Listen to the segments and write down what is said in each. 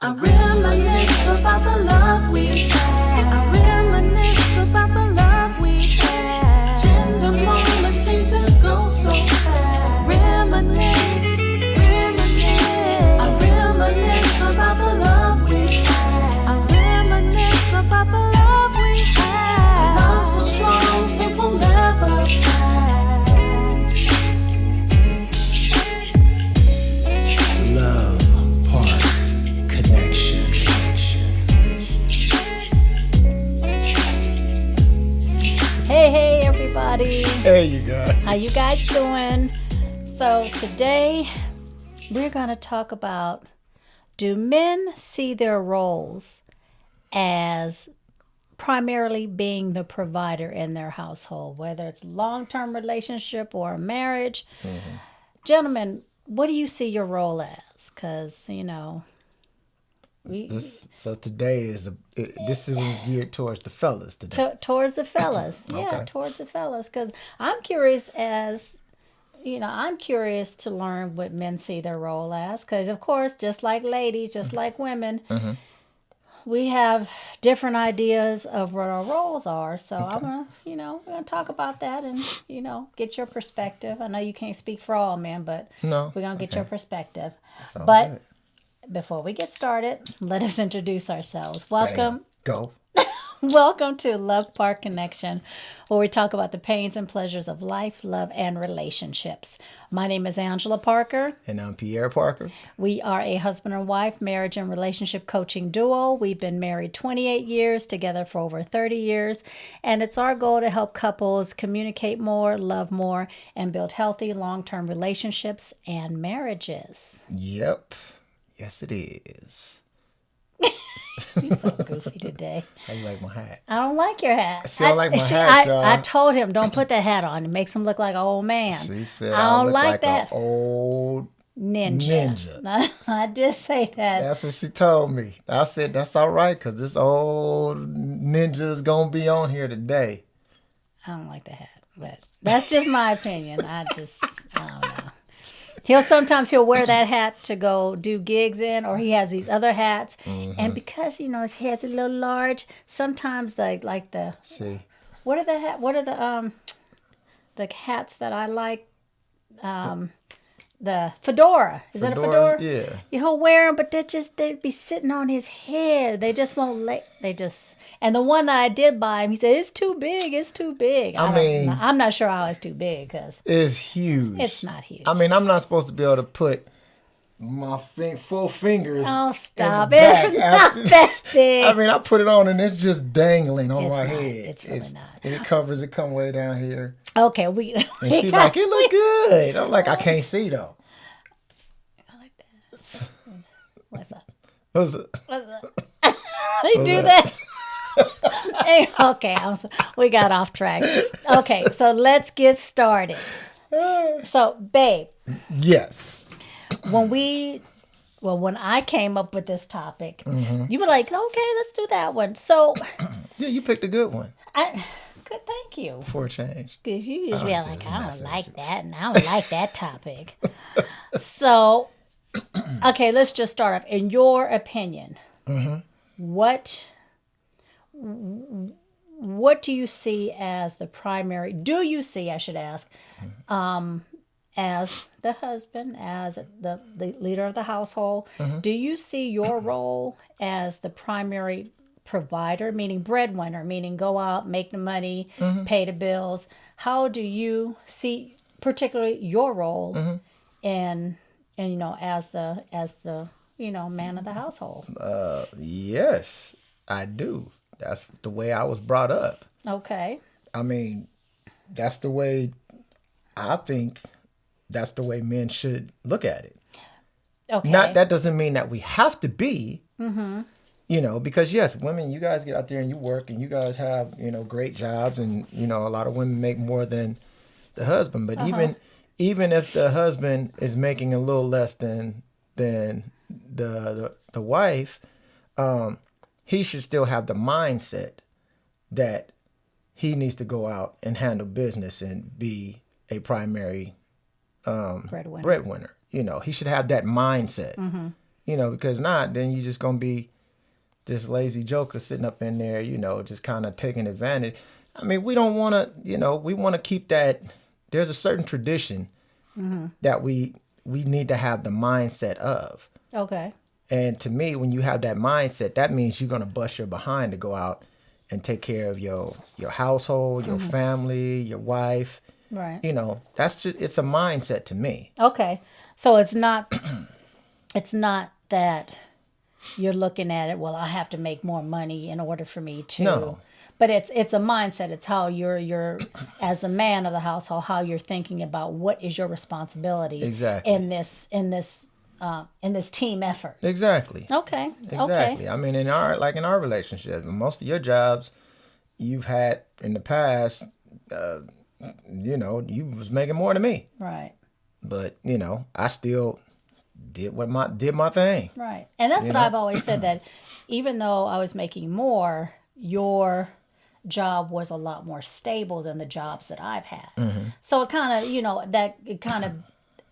I reminisce about the love we had. I reminisce about the love we had. Tender moments seem to go so fast. Reminisce, reminisce. I reminisce about the love we had. I reminisce about the love we had. A love so strong it will never pass. Love Park Connection. Hey everybody. There you go. How you guys doing? So today we're going to talk about, do men see their roles as primarily being the provider in their household, whether it's long-term relationship or a marriage? Mm-hmm. Gentlemen, what do you see your role as? Because, So today this is geared towards the fellas today. towards the fellas. Okay. Yeah, towards the fellas. Because I'm curious I'm curious to learn what men see their role as. Because, of course, just like ladies, just like women, we have different ideas of what our roles are. So I'm going to, we're going to talk about that and, get your perspective. I know you can't speak for all men, but No. we're going to get your perspective. Sounds But good. before we get started, let us introduce ourselves. Welcome. Go. Welcome to Love Park Connection, where we talk about the pains and pleasures of life, love, and relationships. My name is Angela Parker. And I'm Pierre Parker. We are a husband and wife marriage and relationship coaching duo. We've been married 28 years, together for over 30 years, and it's our goal to help couples communicate more, love more, and build healthy long-term relationships and marriages. Yep. Yes, it is. You're so goofy today. How you like my hat? I don't like your hat. See, I like my hat, y'all. I told him, don't put that hat on. It makes him look like an old man. She said I don't look like an that. old Ninja. I did say that. That's what she told me. I said, that's all right, because this old ninja is going to be on here today. I don't like the hat, but that's just my opinion. I don't know. He'll wear that hat to go do gigs in, or he has these other hats. And because, his head's a little large, sometimes See? what are the hats that I like? The fedora. Is that a fedora? Yeah. He'll wear them, but they'd be sitting on his head. They just won't and the one that I did buy him, he said, it's too big. I'm not sure how it's too big, because It's huge. it's not huge. I mean, I'm not supposed to be able to put my full fingers. Oh, stop. in the back It's not after- that big. I mean, I put it on and it's just dangling on It's my not. head. It's really not. It covers it, come way down here. Okay, And she's like, it look good. I'm like, I can't see though. I like that. What's up? What's it? They do that. Hey, okay, we got off track. Okay, so let's get started. So, babe, Yes. when I came up with this topic, you were like, okay, let's do that one. So, Yeah, you picked a good one good, thank you. for a change. Because you usually are like, just I don't messing like with that, and I don't like that topic. So, okay, let's just start off. In your opinion, what do you see as the primary? Do you see, I should ask, as the husband, as the leader of the household, do you see your role as the primary provider, meaning breadwinner, meaning go out, make the money, pay the bills? How do you see particularly your role in as the man of the household? Yes, I do. That's the way I was brought up. Okay. I mean, that's the way I think. That's the way men should look at it. Okay. That doesn't mean that we have to be. Because yes, women, you guys get out there and you work and you guys have, great jobs, and, a lot of women make more than the husband. But even if the husband is making a little less than the wife, he should still have the mindset that he needs to go out and handle business and be a primary breadwinner. He should have that mindset. because not, then you just gonna be this lazy joker sitting up in there, just kind of taking advantage. I mean, we don't want to, we want to keep that. There's a certain tradition that we need to have the mindset of. Okay. And to me, when you have that mindset, that means you're gonna bust your behind to go out and take care of your household, your family, your wife. Right. That's just, it's a mindset to me. Okay. So it's not that you're looking at it, well, I have to make more money in order for me to. No. But it's a mindset. It's how you're as the man of the household, how you're thinking about what is your responsibility Exactly. in this team effort. Exactly. Okay. Exactly. Okay. I mean, in our relationship, most of your jobs you've had in the past, you was making more than me. Right. But I still did my thing. Right. And that's what know? I've always said, that even though I was making more, your job was a lot more stable than the jobs that I've had. So it kind of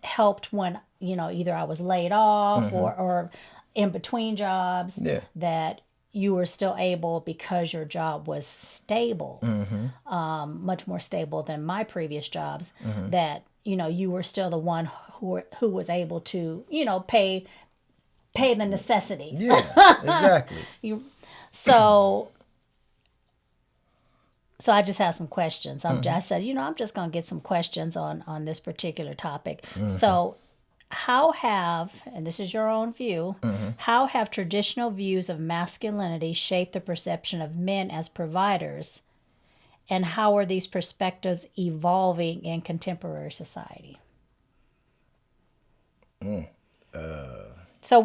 helped when, either I was laid off or in between jobs, Yeah. that you were still able, because your job was stable, much more stable than my previous jobs, that, you were still the one who was able to, pay the necessities. Yeah, exactly. So I just have some questions. I said, I'm just going to get some questions on this particular topic. So and this is your own view, how have traditional views of masculinity shaped the perception of men as providers? And how are these perspectives evolving in contemporary society? So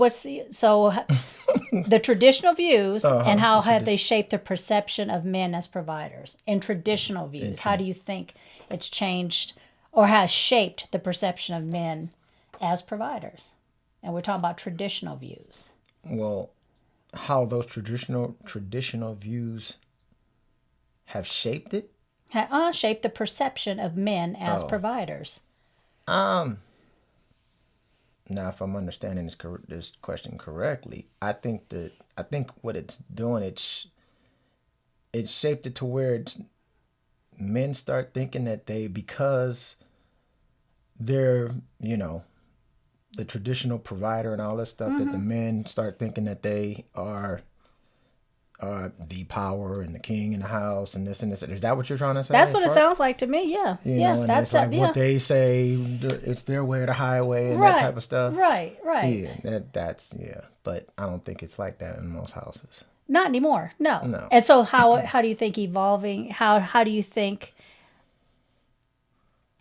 the traditional views, and how have they shaped the perception of men as providers? In traditional views, how do you think it's changed or has shaped the perception of men as providers? And we're talking about traditional views. Well, how those traditional views have shaped it? Shaped the perception of men as providers. Now, if I'm understanding this question correctly, I think what it's doing, it's shaped it to where men start thinking that because they're, the traditional provider and all this stuff, that the men start thinking that they are the power and the king in the house and this and this. Is that what you're trying to say? That's what it sounds like to me. Yeah, and that's it's like what they say. It's their way or the highway and that type of stuff. Right. Yeah, that's. But I don't think it's like that in most houses. Not anymore. No. No. And so how do you think evolving? How do you think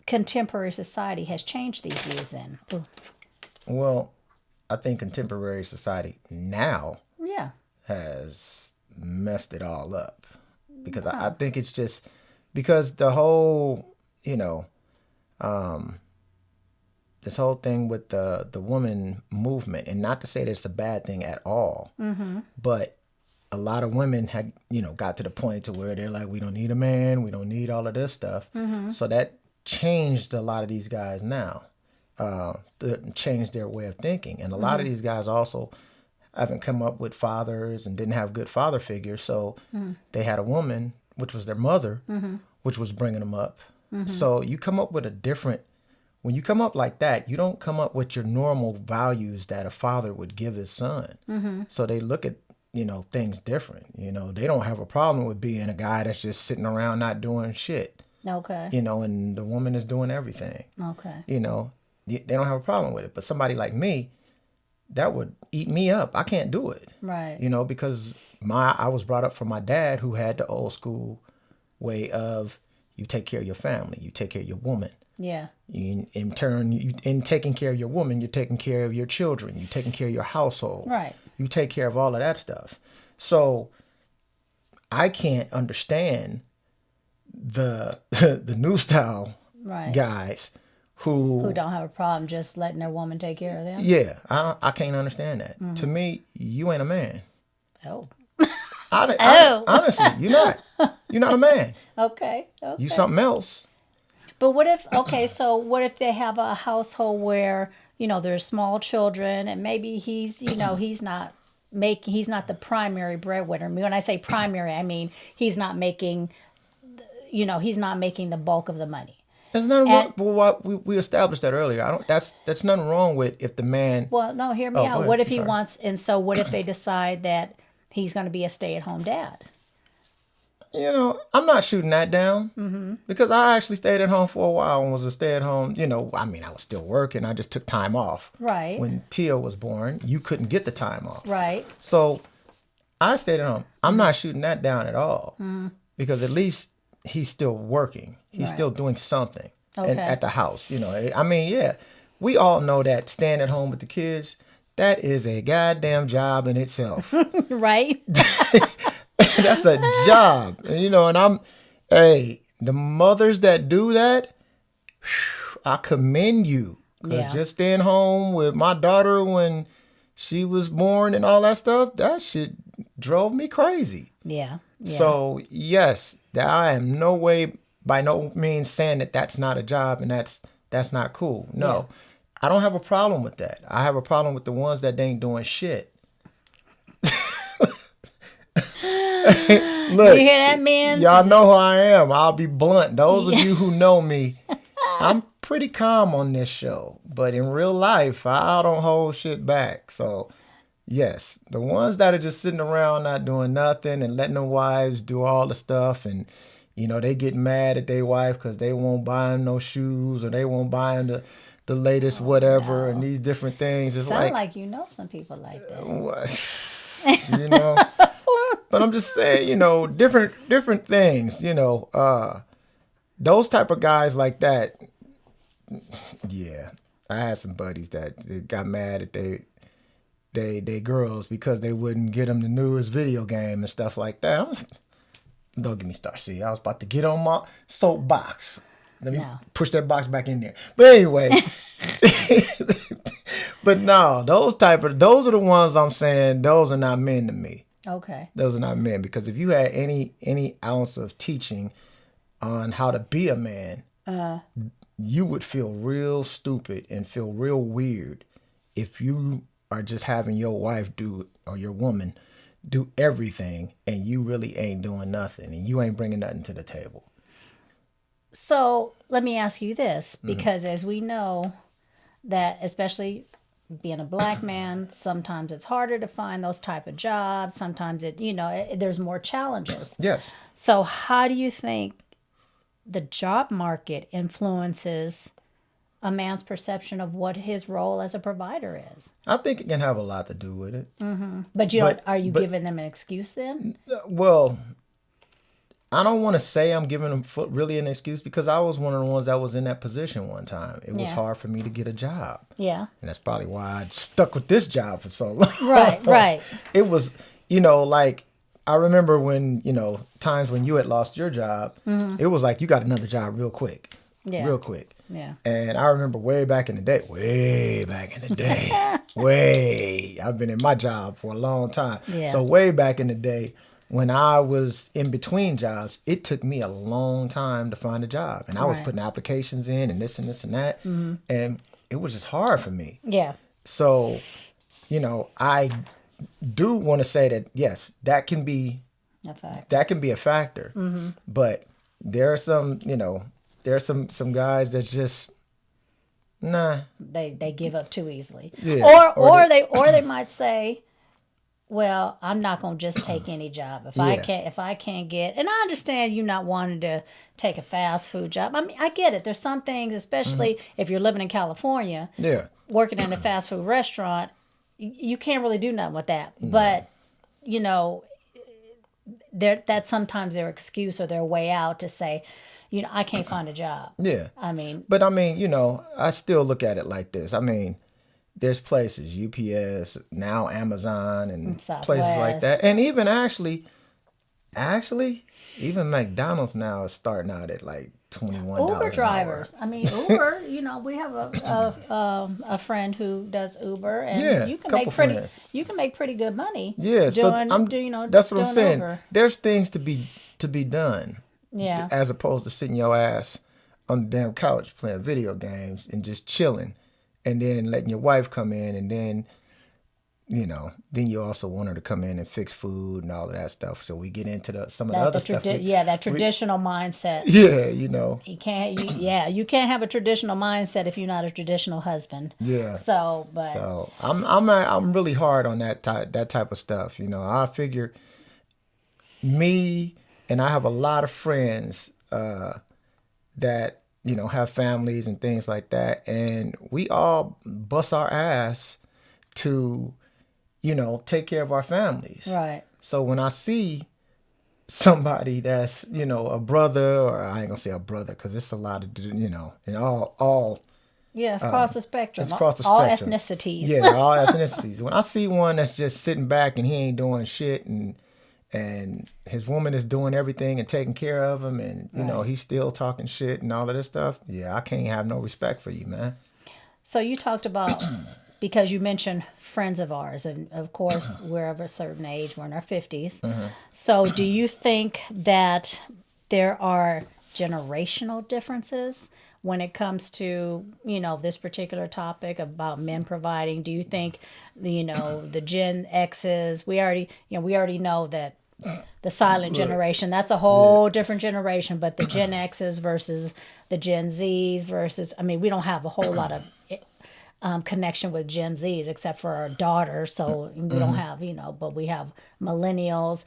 contemporary society has changed these views then? Ooh. Well, I think contemporary society now has messed it all up, because I think it's just because the whole this whole thing with the woman movement, and not to say that it's a bad thing at all, but a lot of women had got to the point to where they're like, we don't need a man, we don't need all of this stuff. So that changed a lot of these guys now, changed their way of thinking, and a lot of these guys also haven't come up with fathers and didn't have good father figures, so they had a woman, which was their mother, which was bringing them up. So you come up with when you come up like that, you don't come up with your normal values that a father would give his son. So they look at things different. They don't have a problem with being a guy that's just sitting around not doing shit. Okay. And the woman is doing everything. Okay. They don't have a problem with it. But somebody like me, that would eat me up. I can't do it. Right. Because I was brought up from my dad, who had the old school way of, you take care of your family, you take care of your woman. Yeah. In turn, in taking care of your woman, you're taking care of your children, you're taking care of your household. Right. You take care of all of that stuff. So I can't understand the new style guys who don't have a problem just letting their woman take care of them. Yeah, I can't understand that. To me, you ain't a man. Oh. Honestly, you're not. You're not a man. Okay. You something else. But what if they have a household where, there's small children, and maybe he's he's not the primary breadwinner. When I say primary, I mean he's not making the bulk of the money. There's nothing wrong. Well, we established that earlier. That's nothing wrong with if the man. Well, no, hear me Oh, go out. ahead. What if he Sorry. wants, and so what if they decide that he's going to be a stay-at-home dad? I'm not shooting that down because I actually stayed at home for a while and was a stay-at-home. I was still working. I just took time off. Right. When Tia was born, you couldn't get the time off. Right. So I stayed at home. I'm not shooting that down at all because at least he's still working. He's still doing something at the house. Yeah, we all know that staying at home with the kids, that is a goddamn job in itself. Right. That's a job. And the mothers that do that, I commend you. 'Cause just staying home with my daughter when she was born and all that stuff, that shit drove me crazy. Yeah. So, yes, I am by no means saying that that's not a job and that's not cool. No, I don't have a problem with that. I have a problem with the ones that ain't doing shit. Look, You hear that, man? y'all know who I am. I'll be blunt. Those of you who know me, I'm pretty calm on this show. But in real life, I don't hold shit back. So, yes, the ones that are just sitting around not doing nothing and letting their wives do all the stuff and, they get mad at their wife because they won't buy them no shoes or they won't buy them the latest whatever and these different things. It's Sound like you know some people like that. what? But I'm just saying, different things, those type of guys like that. Yeah, I had some buddies that got mad at they girls because they wouldn't get them the newest video game and stuff like that. Don't get me started. See, I was about to get on my soapbox. Let me push that box back in there. But anyway, but no, those are the ones I'm saying. Those are not men to me. Okay. Those are not men, because if you had any ounce of teaching on how to be a man, you would feel real stupid and feel real weird if you are just having your wife do, or your woman do everything, and you really ain't doing nothing and you ain't bringing nothing to the table. So let me ask you this, because as we know that, especially being a black man, sometimes it's harder to find those type of jobs. Sometimes there's more challenges. Yes. So how do you think the job market influences a man's perception of what his role as a provider is? I think it can have a lot to do with it. But are you giving them an excuse then? Well, I don't want to say I'm giving them really an excuse, because I was one of the ones that was in that position one time. It was hard for me to get a job. Yeah. And that's probably why I stuck with this job for so long. Right. It was, like, I remember when, times when you had lost your job, it was like you got another job real quick. Yeah. Real quick. Yeah. And I remember way back in the day, I've been in my job for a long time. Yeah. So way back in the day, when I was in between jobs, it took me a long time to find a job. And I was putting applications in and this and this and that. And it was just hard for me. Yeah. So, I do want to say that, yes, that can be a factor. But there are some, there are some guys that just, nah. They give up too easily. Yeah. Or they might say, well, I'm not going to just take any job. If I can't get, and I understand you not wanting to take a fast food job. I mean, I get it. There's some things, especially if you're living in California, working in a fast food restaurant, you can't really do nothing with that. But, that's sometimes their excuse or their way out to say, I can't find a job. Yeah. But I still look at it like this. There's places, UPS, now Amazon, and places like that. And even actually, even McDonald's now is starting out at like $21 Uber drivers. Uber, we have a friend who does Uber, and you can make pretty good money. Yeah, that's what I'm saying. Uber. There's things to be done. Yeah. As opposed to sitting your ass on the damn couch playing video games and just chilling and then letting your wife come in, and then, then you also want her to come in and fix food and all of that stuff. So we get into some of the other stuff. That traditional mindset. Yeah, You can't have a traditional mindset if you're not a traditional husband. Yeah. So I'm really hard on that type of stuff. I figure me, and I have a lot of friends that have families and things like that, and we all bust our ass to take care of our families. Right. So when I see somebody that's a brother, or I ain't gonna say a brother because it's a lot of and all yeah, it's across the spectrum. It's across the all spectrum. ethnicities. Yeah, all ethnicities. When I see one that's just sitting back and he ain't doing shit, and his woman is doing everything and taking care of him, and he's still talking shit and all of this stuff, I can't have no respect for you, man. So you talked about, because you mentioned friends of ours, and of course we're of a certain age, we're in our 50s. Mm-hmm. So do you think that there are generational differences when it comes to this particular topic about men providing? Do you think the Gen X's, we already know that the silent generation, that's a whole different generation, but the Gen X's versus the Gen Z's versus, we don't have a whole lot of connection with Gen Z's except for our daughter, so we don't have, but we have millennials,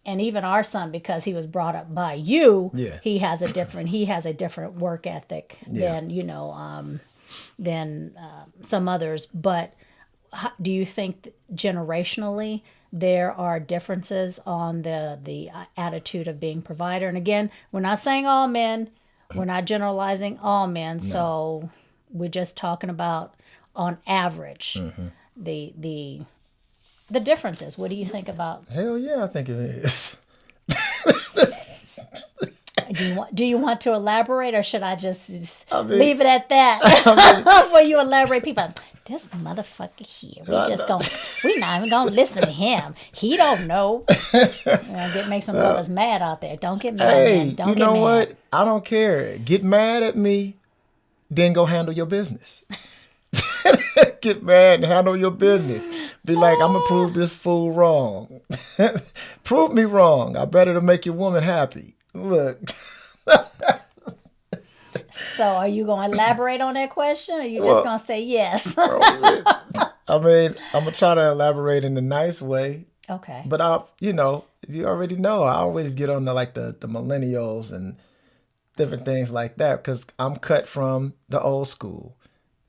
and even our son, because he was brought up by you, he has a different work ethic than some others. But do you think generationally there are differences on the attitude of being provider? And again, we're not saying all men, we're not generalizing all men, so we're just talking about on average the differences. What do you think about? Hell yeah, I think it is. Do you want to elaborate, or should I just leave it at that? Before you elaborate, people, this motherfucker here, we not even gonna listen to him. He don't know. Make some brothers mad out there. Don't get mad, man. Don't get mad. What? I don't care. Get mad at me, then go handle your business. Get mad and handle your business. Be like, I'm gonna prove this fool wrong. Prove me wrong. I better to make your woman happy. Look. So are you going to elaborate on that question, or are you just going to say yes? I'm going to try to elaborate in a nice way. Okay. But you already know, I always get on the millennials and different things like that, because I'm cut from the old school.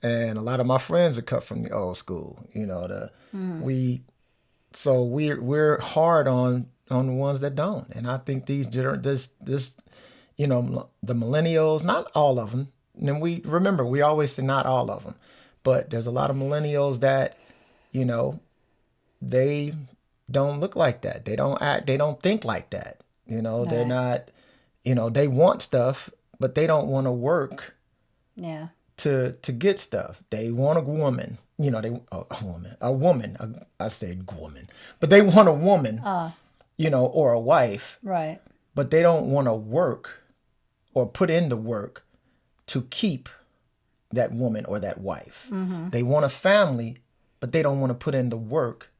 And a lot of my friends are cut from the old school. We're hard on the ones that don't. And I think the millennials, not all of them. And we always say not all of them, but there's a lot of millennials that, they don't look like that. They don't act, they don't think like that. They're not, they want stuff, but they don't want to work. Yeah. To get stuff. They want a woman. A woman. I said woman, but they want a woman. Or a wife. Right. But they don't want to work or put in the work to keep that woman or that wife. Mm-hmm. They want a family, but they don't want to put in the work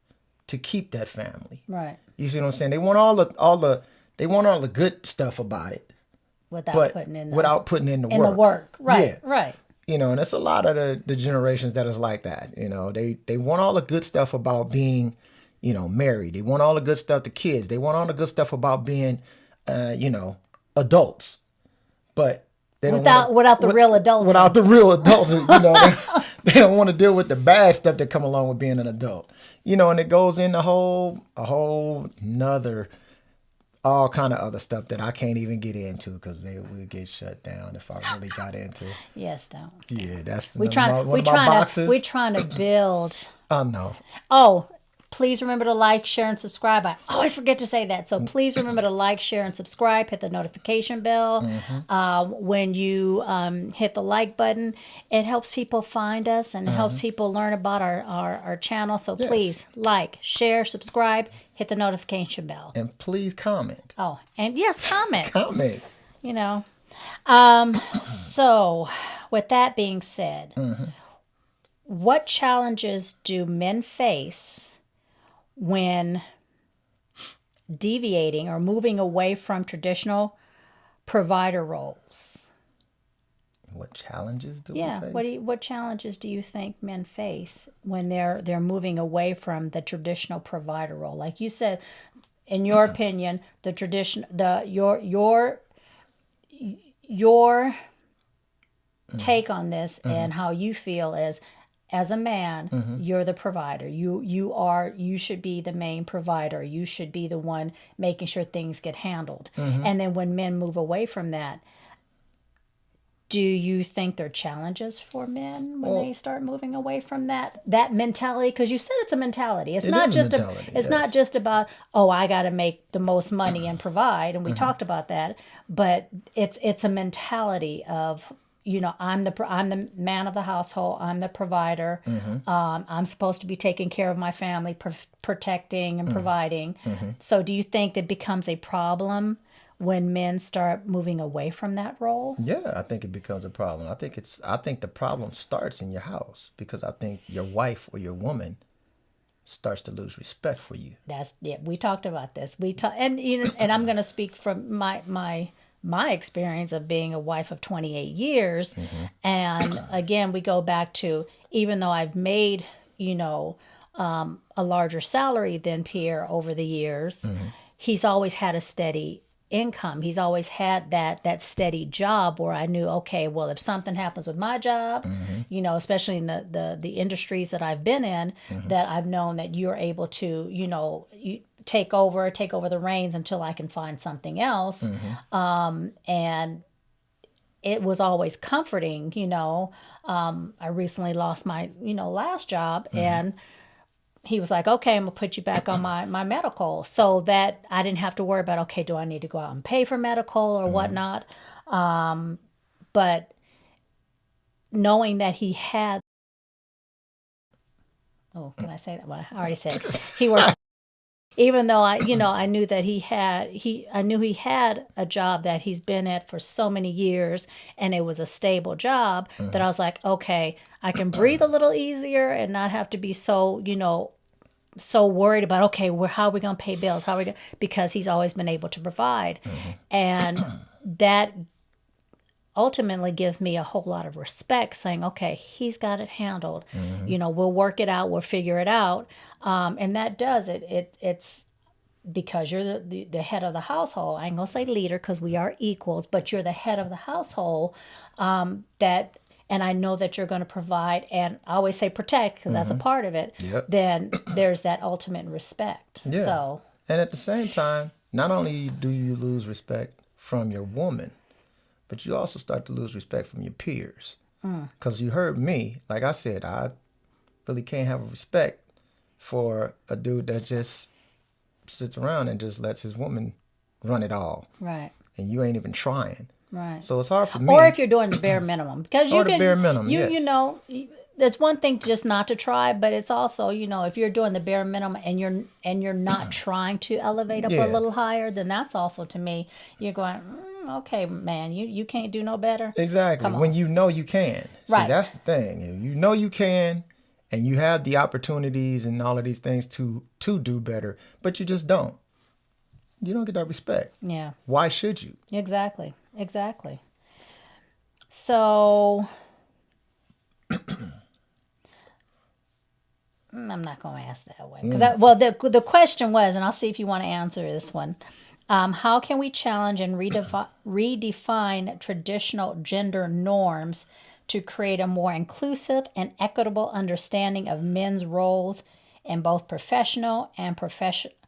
to keep that family. Right. You see what I'm saying? They want all the good stuff about it, without putting in the work. Right. Yeah. Right. And it's a lot of the generations that is like that. They want all the good stuff about being, married. They want all the good stuff, the kids. They want all the good stuff about being, adults. But they don't without the real adults. Without the real adults, they don't want to deal with the bad stuff that come along with being an adult. And it goes in a whole nother, all kind of other stuff that I can't even get into, because they will get shut down if I really got into. Yes, don't. Yeah, that's we're trying to build. Oh no. Oh, please remember to like, share, and subscribe. I always forget to say that. So please remember to like, share, and subscribe. Hit the notification bell. Mm-hmm. When you hit the like button, it helps people find us and helps people learn about our channel. So please like, share, subscribe, hit the notification bell. And please comment. Oh, and yes, comment. Comment. So with that being said, what challenges do men face when deviating or moving away from traditional provider roles? What challenges do we Yeah, face? what challenges do you think men face when they're moving away from the traditional provider role? Like you said, in your opinion, the tradition the your take on this and how you feel is, as a man, you're the provider. You should be the main provider. You should be the one making sure things get handled. And then when men move away from that, do you think there are challenges for men when they Well, start moving away from that mentality? Because you said it's a mentality. It's it not is a just mentality, it's not yes. just about, oh, I got to make the most money and provide, and we talked about that. But it's a mentality of, I'm the man of the household. I'm the provider. I'm supposed to be taking care of my family, protecting and providing. So do you think that becomes a problem when men start moving away from that role? Yeah, I think it becomes a problem. I think the problem starts in your house because I think your wife or your woman starts to lose respect for you. That's, yeah. We talked about this. And I'm going to speak from my experience of being a wife of 28 years. And again, we go back to, even though I've made a larger salary than Pierre over the years, he's always had a steady income. He's always had that steady job where I knew, okay, well, if something happens with my job, especially in the industries that I've been in, that I've known that you're able to, you take over the reins until I can find something else. And it was always comforting. I recently lost my, last job, and he was like, okay, I'm gonna put you back on my medical, so that I didn't have to worry about, okay, do I need to go out and pay for medical or whatnot. But knowing that he had, oh, can I say that? Well, I already said it. He worked. Even though I knew that I knew he had a job that he's been at for so many years, and it was a stable job, that I was like, okay, I can breathe a little easier and not have to be so worried about, okay, how are we going to pay bills? How are we gonna, because he's always been able to provide. And that ultimately gives me a whole lot of respect, saying, okay, he's got it handled. We'll work it out. We'll figure it out. And that does it. It's because you're the head of the household. I ain't going to say leader because we are equals, but you're the head of the household. And I know that you're going to provide, and I always say protect because that's a part of it. Yep. Then there's that ultimate respect. Yeah. So, And at the same time, not only do you lose respect from your woman, but you also start to lose respect from your peers. Because you heard me, like I said, I really can't have a respect for a dude that just sits around and just lets his woman run it all. right. And you ain't even trying. Right. So it's hard for me. Or if you're doing the bare minimum, because Or the bare minimum, you yes. there's one thing just not to try, but it's also, if you're doing the bare minimum and you're not trying to elevate up a Yeah. little higher, then that's also, to me, you're going, okay, man, you can't do no better. Exactly. Come on. When you know you can. See, Right. that's the thing. If you know you can and you have the opportunities and all of these things to do better, but you just don't. You don't get that respect. Yeah. Why should you? Exactly. So I'm not going to ask that one because the question was, and I'll see if you want to answer this one. How can we challenge and redefine traditional gender norms to create a more inclusive and equitable understanding of men's roles in both personal and professional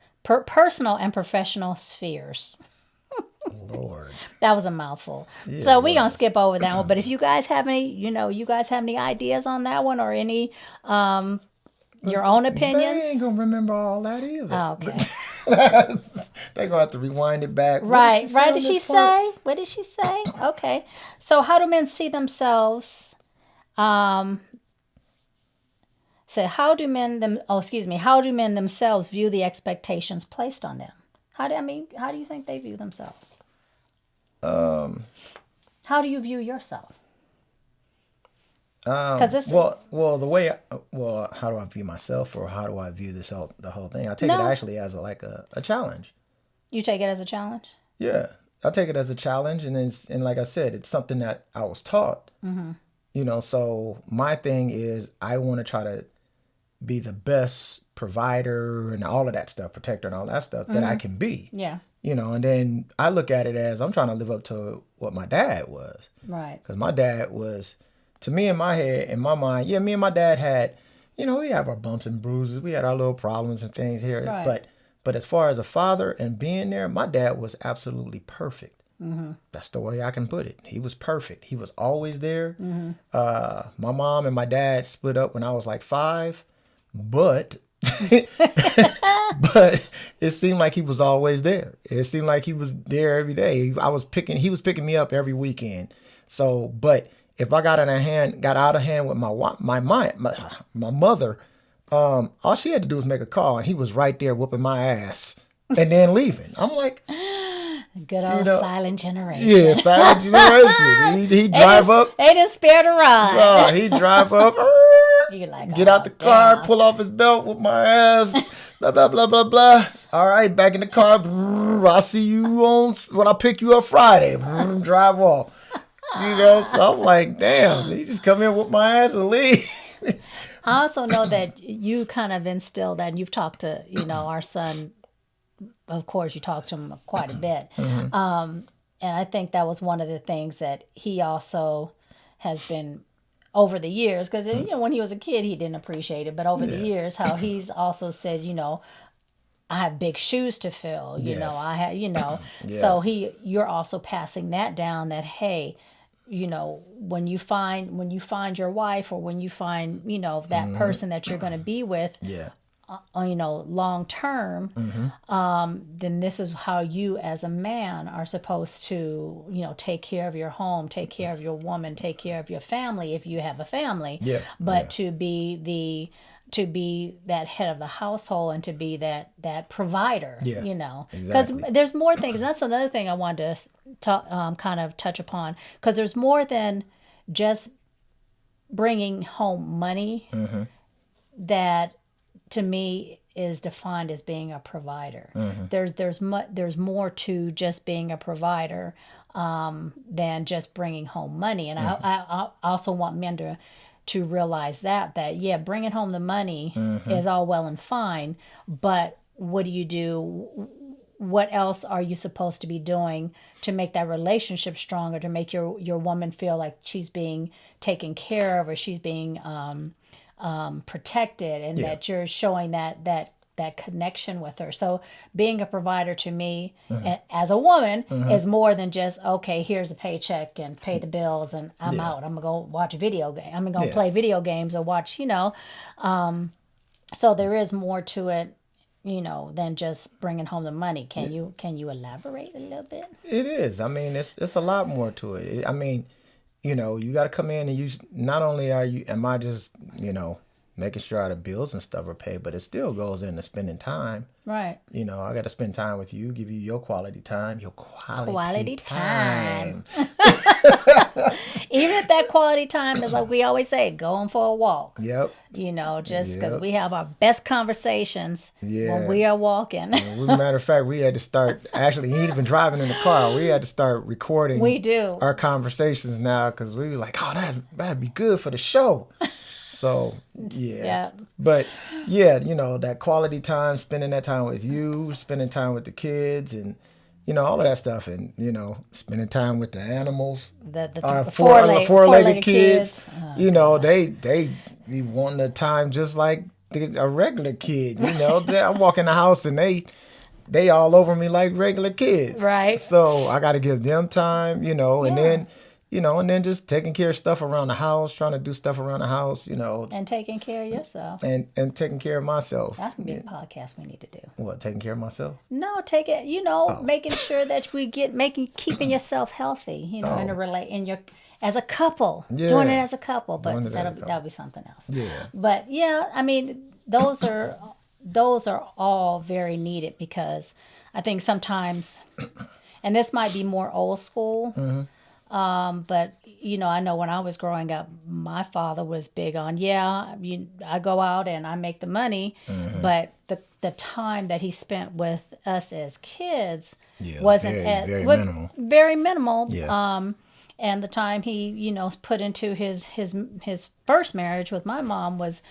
spheres? Lord. That was a mouthful. Yeah, So it we're gonna was. skip over that one. But if you guys have any ideas on that one, or any your own They opinions? ain't gonna remember all that either. Oh, okay. They gonna have to rewind it back. Right. What Did did she she say on this part? say? What did she say? Okay. So how do men see themselves? Say, how do men themselves view the expectations placed on them? How do you think they view themselves? How do you view yourself? Because this, Well, the way, how do I view myself, or how do I view the whole thing? I take it No. actually as a challenge. you take it as a challenge. Yeah, I take it as a challenge, and like I said, it's something that I was taught. So my thing is, I want to try to be the best provider and all of that stuff, protector and all that stuff that I can be. Yeah. And then I look at it as I'm trying to live up to what my dad was. Right. Because my dad was, to me, in my head, in my mind, me and my dad had, we have our bumps and bruises. We had our little problems and things here. Right. But as far as a father and being there, my dad was absolutely perfect. That's the way I can put it. He was perfect. He was always there. My mom and my dad split up when I was like 5, but but it seemed like he was always there. It seemed like he was there every day. He was picking me up every weekend. So, but if I got out of hand with my mother, all she had to do was make a call, and he was right there whooping my ass and then leaving. I'm like, Good old silent generation. yeah, silent generation. He drive up. They didn't spare the ride. He drive up. You like, Get out the car, damn. pull off his belt with my ass, blah, blah, blah, blah, blah. All right, back in the car. I'll see you when I pick you up Friday. Drive off. So I'm like, damn, he just come in with my ass and leave. I also know that you kind of instilled that, and you've talked to, our son. Of course, you talked to him quite a bit. And I think that was one of the things that he also has been over the years, because when he was a kid, he didn't appreciate it. But over the years, how he's also said, I have big shoes to fill. I had, so you're also passing that down. That hey, when you find your wife, or when you find that person that you're going to be with. Yeah. Long term, then this is how you as a man are supposed to, take care of your home, take care of your woman, take care of your family if you have a family. Yeah. But to be that head of the household, and to be that provider. Yeah. Because Exactly. there's more things. That's another thing I wanted to kind of touch upon, because there's more than just bringing home money that, to me, is defined as being a provider. There's more to just being a provider than just bringing home money. And I also want men to realize that bringing home the money is all well and fine, but what do you do? What else are you supposed to be doing to make that relationship stronger, to make your woman feel like she's being taken care of, or she's being protected, and that you're showing that connection with her. So being a provider, to me, as a woman, is more than just, okay, here's a paycheck and pay the bills and I'm out. I'm gonna go watch a video game. I'm gonna play video games or watch, so there is more to it, than just bringing home the money. Can you elaborate a little bit? It is. I mean, it's a lot more to it. I mean, you got to come in and not only am I just, making sure the bills and stuff are paid, but it still goes into spending time. Right. I got to spend time with you, give you your quality time, Quality time. Even if that quality time is, like we always say, going for a walk. Yep. Just because we have our best conversations when we are walking. Matter of fact, we had to start, actually, even driving in the car, we had to start recording our conversations now, because we were like, oh, that'd be good for the show. So, yeah. But, that quality time, spending that time with you, spending time with the kids, and, all of that stuff. And, spending time with the animals. The four-legged kids. They be wanting the time just like a regular kid. I walk in the house and they all over me like regular kids. Right. So I got to give them time, and then... and then just taking care of stuff around the house, trying to do stuff around the house, And taking care of yourself. And taking care of myself. That's going to be a podcast we need to do. What, taking care of myself? No, making sure that keeping yourself healthy, as a couple. Yeah. Doing it as a couple, but that'll be something else. Yeah. But I mean, those are all very needed, because I think sometimes, and this might be more old school, But I know when I was growing up, my father was big on, I go out and I make the money, but the time that he spent with us as kids Yeah, wasn't very minimal. very minimal. Yeah. And the time he put into his first marriage with my mom was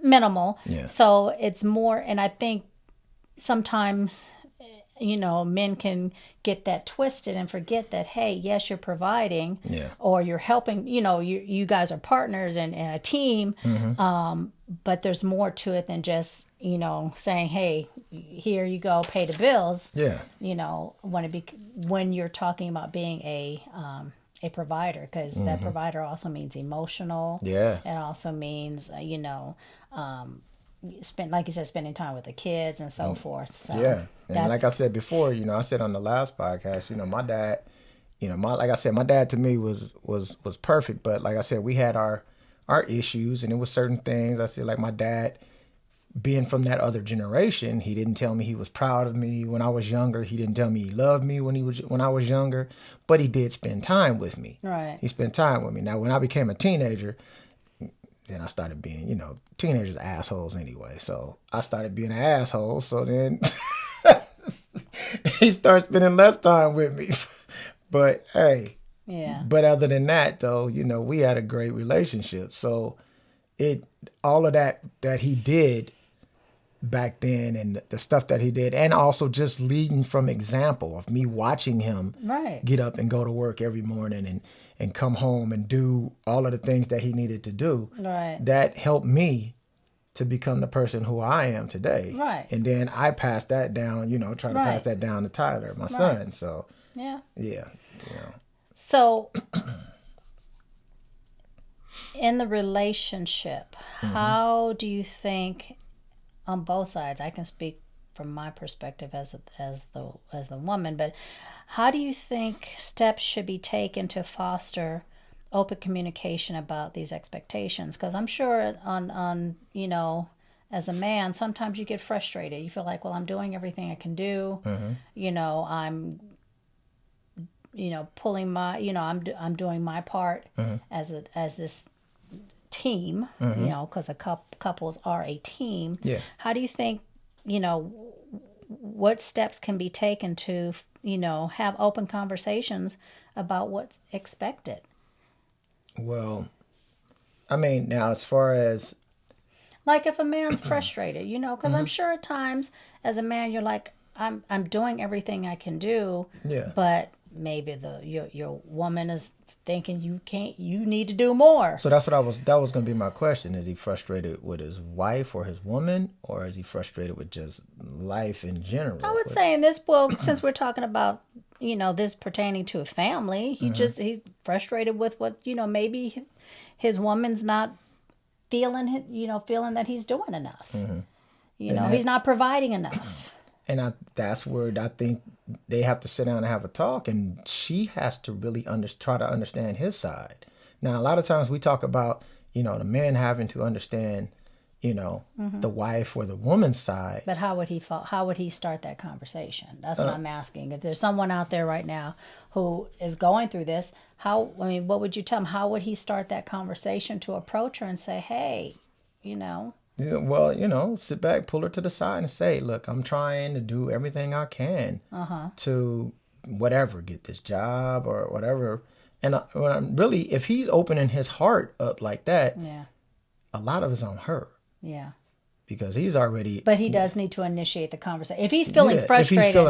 minimal. Yeah. So it's more, and I think sometimes men can get that twisted and forget that, hey, yes, you're providing, Yeah. or you're helping, you guys are partners and a team, but there's more to it than just saying, hey, here you go, pay the bills. Yeah. When you're talking about being a provider, because that provider also means emotional. Yeah. It also means like you said, spending time with the kids and so forth. So Yeah. And like I said before, I said on the last podcast, my dad, like I said, my dad to me was perfect. But like I said, we had our issues, and it was certain things. I said, like my dad, being from that other generation, he didn't tell me he was proud of me when I was younger. He didn't tell me he loved me when I was younger, but he did spend time with me. Right. He spent time with me. Now, when I became a teenager, then I started being, teenagers are assholes anyway. So I started being an asshole. So then he started spending less time with me. But hey, yeah. But other than that, though, we had a great relationship. So all of that he did back then, and the stuff that he did, and also just leading from example of me watching him Right. get up and go to work every morning and come home and do all of the things that he needed to do. Right. That helped me to become the person who I am today. Right. And then I passed that down, try to Right. pass that down to Tyler, my son. So Yeah. yeah. So, in the relationship, how do you think, on both sides, I can speak from my perspective as the woman, but how do you think steps should be taken to foster open communication about these expectations? Because I'm sure on as a man, sometimes you get frustrated. You feel like, well, I'm doing everything I can do. I'm pulling my, I'm doing my part as this team, because couples are a team. Yeah. How do you think, what steps can be taken to, have open conversations about what's expected? Well, I mean, now as far as Like if a man's frustrated, because I'm sure at times as a man, you're like, I'm doing everything I can do. Yeah. But maybe your woman is thinking you need to do more. So that was going to be my question. Is he frustrated with his wife or his woman, or is he frustrated with just life in general? I would say in this, since we're talking about, this pertaining to a family, he's frustrated with what, maybe his woman's not feeling that he's doing enough. He's not providing enough. And that's where I think they have to sit down and have a talk, and she has to really try to understand his side. Now, a lot of times we talk about, the man having to understand, the wife or the woman's side. But how would he start that conversation? That's what I'm asking. If there's someone out there right now who is going through this, what would you tell him? How would he start that conversation to approach her and say, hey, Well, sit back, pull her to the side and say, look, I'm trying to do everything I can to whatever, get this job or whatever. And really, if he's opening his heart up like that, a lot of it's on her. Yeah. Because he's already... But he does need to initiate the conversation. If he's feeling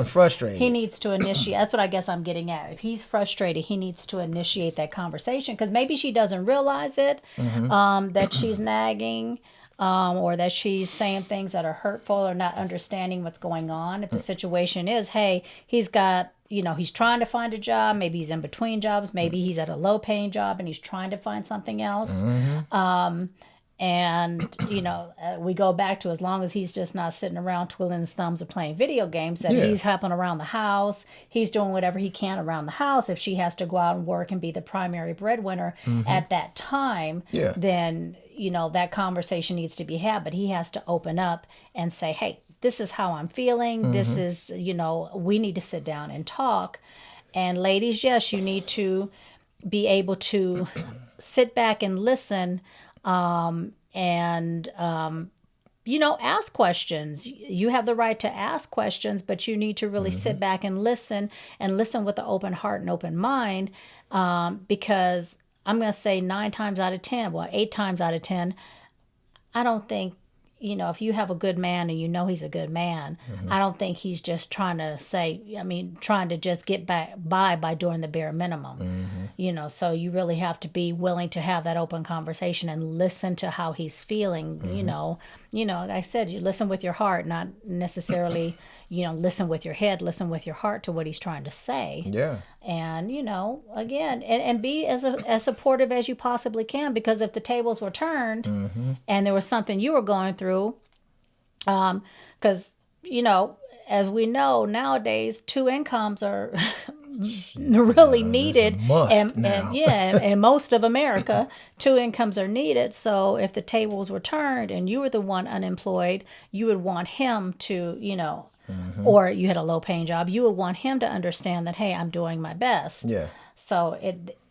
frustrated... He needs to initiate... That's what I guess I'm getting at. If he's frustrated, he needs to initiate that conversation. Because maybe she doesn't realize it, that she's nagging... or that she's saying things that are hurtful or not understanding what's going on. If the situation is, hey, he's got, he's trying to find a job, maybe he's in between jobs, maybe he's at a low paying job and he's trying to find something else. And, we go back to as long as he's just not sitting around twiddling his thumbs or playing video games, that he's helping around the house. He's doing whatever he can around the house. If she has to go out and work and be the primary breadwinner at that time, then, that conversation needs to be had. But he has to open up and say, hey, this is how I'm feeling. This is, we need to sit down and talk. And ladies, yes, you need to be able to sit back and listen, and ask questions. You have the right to ask questions, but you need to really sit back and listen with an open heart and open mind, because I'm going to say 9 times out of 10, well, 8 times out of 10, I don't think, if you have a good man and he's a good man, I don't think he's just trying to just get by doing the bare minimum. So you really have to be willing to have that open conversation and listen to how he's feeling. Like I said, you listen with your heart, not necessarily, listen with your head, listen with your heart to what he's trying to say. Yeah. And, again, and be as supportive as you possibly can, because if the tables were turned and there was something you were going through, because, as we know nowadays, 2 incomes are really needed. And most of America, 2 incomes are needed. So if the tables were turned and you were the one unemployed, you would want him to, or you had a low paying job, you would want him to understand that, hey, I'm doing my best. Yeah. So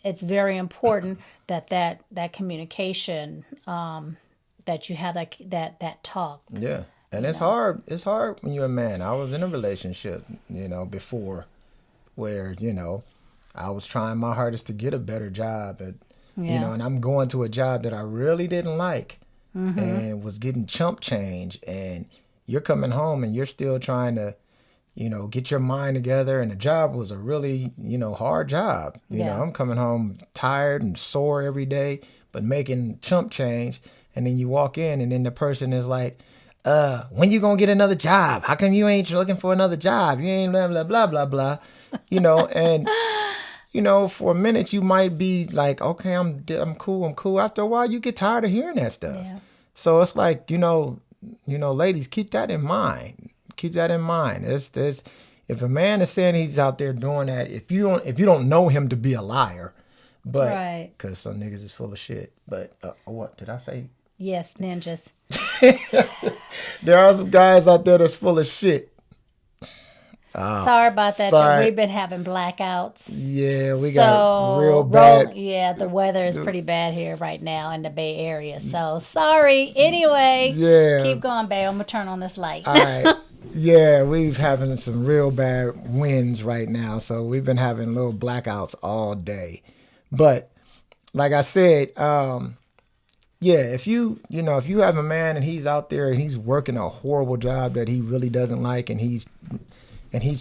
it's very important that communication, that you have that talk. Yeah. And it's hard. It's hard when you're a man. I was in a relationship, before, where, I was trying my hardest to get a better job, and I'm going to a job that I really didn't like, and was getting chump change, and you're coming home and you're still trying to, get your mind together, and the job was a really, hard job. I'm coming home tired and sore every day, but making chump change, and then you walk in, and then the person is like, when you gonna get another job? How come you ain't looking for another job? You ain't blah, blah, blah, blah, blah. And, for a minute you might be like, okay, I'm cool. After a while, you get tired of hearing that stuff. Yeah. So it's like, ladies, keep that in mind. Keep that in mind. There's, if a man is saying he's out there doing that, if you don't know him to be a liar, but, Right. because some niggas is full of shit. But, what did I say? Yes, ninjas. There are some guys out there that's full of shit. Sorry about that. sorry. We've been having blackouts. Yeah, we got real bad. Yeah, the weather is pretty bad here right now in the Bay Area. So sorry. Anyway, Yeah. keep going, babe. I'm gonna turn on this light. All right. Yeah, we've having some real bad winds right now, so we've been having little blackouts all day. But like I said, if you have a man and he's out there and he's working a horrible job that he really doesn't like, and he's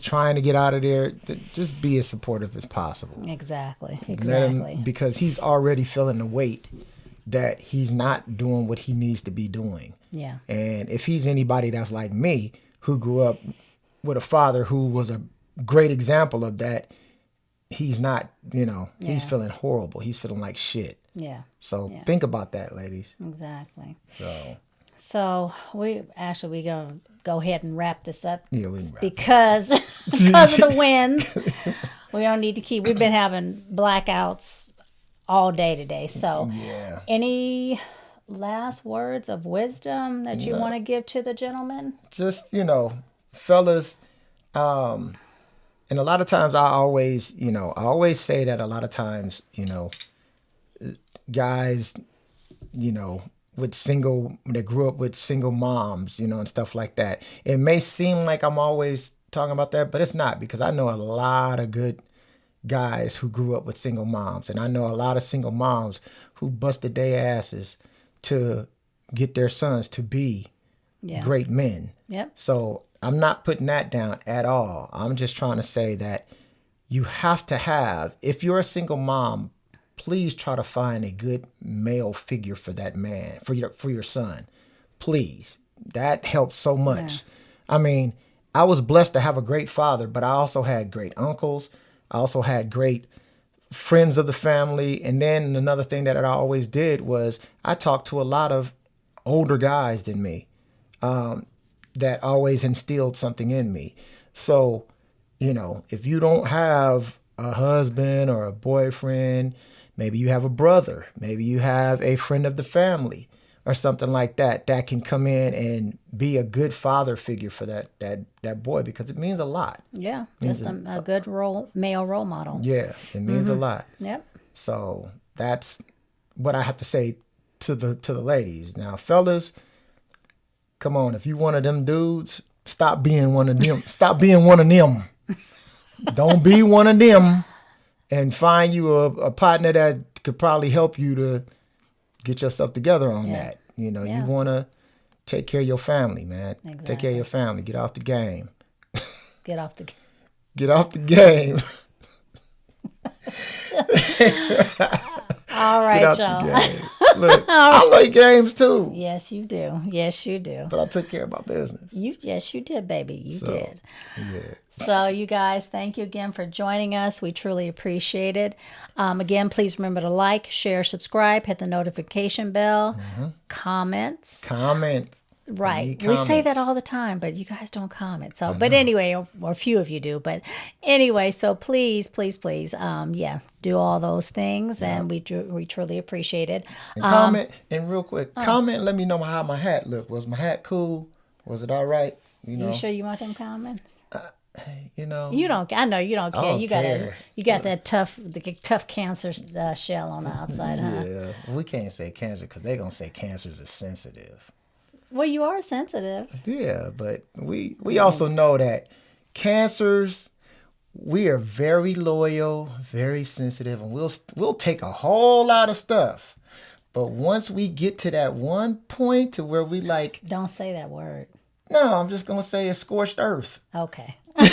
trying to get out of there, just be as supportive as possible. Exactly. Let him, because he's already feeling the weight that he's not doing what he needs to be doing. Yeah. And if he's anybody that's like me, who grew up with a father who was a great example of that, he's not, he's feeling horrible. He's feeling like shit. Yeah. So think about that, ladies. Exactly. So we're gonna go ahead and wrap this up. Yeah, we can wrap because of the winds. We don't need to keep. We've been having blackouts all day today. So, any last words of wisdom that you want to give to the gentleman? Just, fellas, and a lot of times I always say that a lot of times, guys, that grew up with single moms, and stuff like that. It may seem like I'm always talking about that, but it's not, because I know a lot of good guys who grew up with single moms, and I know a lot of single moms who busted their asses to get their sons to be great men. Yep. So I'm not putting that down at all. I'm just trying to say that you have to have, if you're a single mom, please try to find a good male figure for that man, for your son. Please. That helps so much. Yeah. I mean, I was blessed to have a great father, but I also had great uncles. I also had great friends of the family. And then another thing that I always did was I talked to a lot of older guys than me, that always instilled something in me. So, if you don't have a husband or a boyfriend, maybe you have a brother, maybe you have a friend of the family, or something like that can come in and be a good father figure for that boy, because it means a lot. Yeah, just a good male role model. Yeah, it means a lot. Yep. So that's what I have to say to the ladies. Now, fellas, come on, if you one of them dudes, stop being one of them. Stop being one of them. Don't be one of them, and find you a partner that could probably help you to get yourself together on that. You know, you want to take care of your family, man. Exactly. Take care of your family. Get off the game. Get off the Get off the game. All right, Get out y'all. the game. Look, I like games too, Yes, you do. Yes, you do. but I took care of my business. Yes, you did, baby. You did. Yeah. So, you guys, thank you again for joining us. We truly appreciate it. Again, please remember to like, share, subscribe, hit the notification bell, comments. Comment. Right. Need We say that comments. all the time, but you guys don't comment. So, but anyway, or a few of you do. But anyway, so please, do all those things, and we truly appreciate it. And comment, and real quick, comment and let me know how my hat looked. Was my hat cool? Was it all right? You know, You sure you want them comments? you know. You don't. I know you don't care. don't You got care. You got that tough cancer shell on the outside, huh? Yeah, we can't say cancer because they're gonna say cancers is sensitive. Well, you are sensitive. Yeah, but we also know that cancers, we are very loyal, very sensitive, and we'll take a whole lot of stuff. But once we get to that one point to where we like, Don't say that word. no, I'm just gonna say it's scorched earth. Okay. Then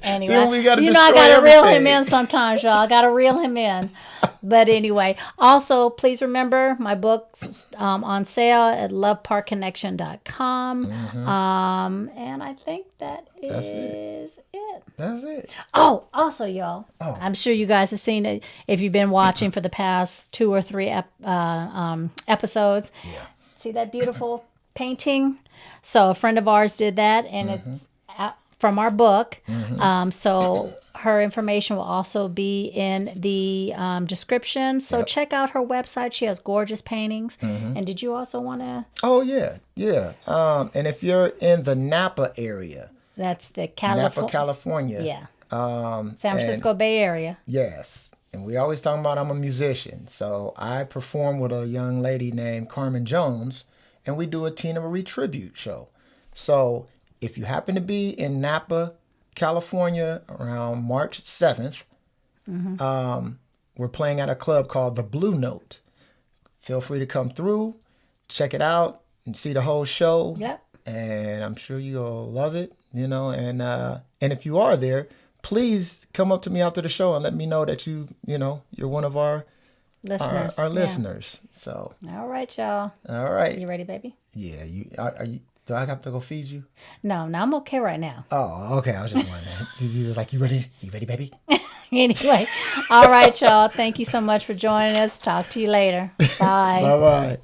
Anyway, we gotta you know I destroy gotta reel him everything. in sometimes, y'all. I gotta reel him in. But anyway, also please remember my books on sale at loveparkconnection.com. And I think that is it. That's it. Oh, also, y'all, I'm sure you guys have seen it if you've been watching for the past 2 or 3 episodes. Yeah. See that beautiful painting? So a friend of ours did that, and it's from our book. So her information will also be in the description. So check out her website. She has gorgeous paintings. And did you also want to? Oh yeah, yeah. And if you're in the Napa area, That's the Napa, California. California. Yeah. San San Francisco Bay Area. Yes. And we always talking about I'm a musician. So I perform with a young lady named Carmen Jones, and we do a Tina Marie tribute show. So if you happen to be in Napa, California around March 7th, we're playing at a club called the Blue Note. Feel free to come through, check it out, and see the whole show. Yep. And I'm sure you'll love it, you know. And if you are there, please come up to me after the show and let me know that you're one of our Listeners. our Yeah. listeners. So, All right, y'all. all right. You ready, baby? Yeah, are you? Do I have to go feed you? No, I'm okay right now. Oh, okay. I was just wondering. You was like, you ready? You ready, baby? Anyway, all right, y'all. Thank you so much for joining us. Talk to you later. Bye. Bye bye.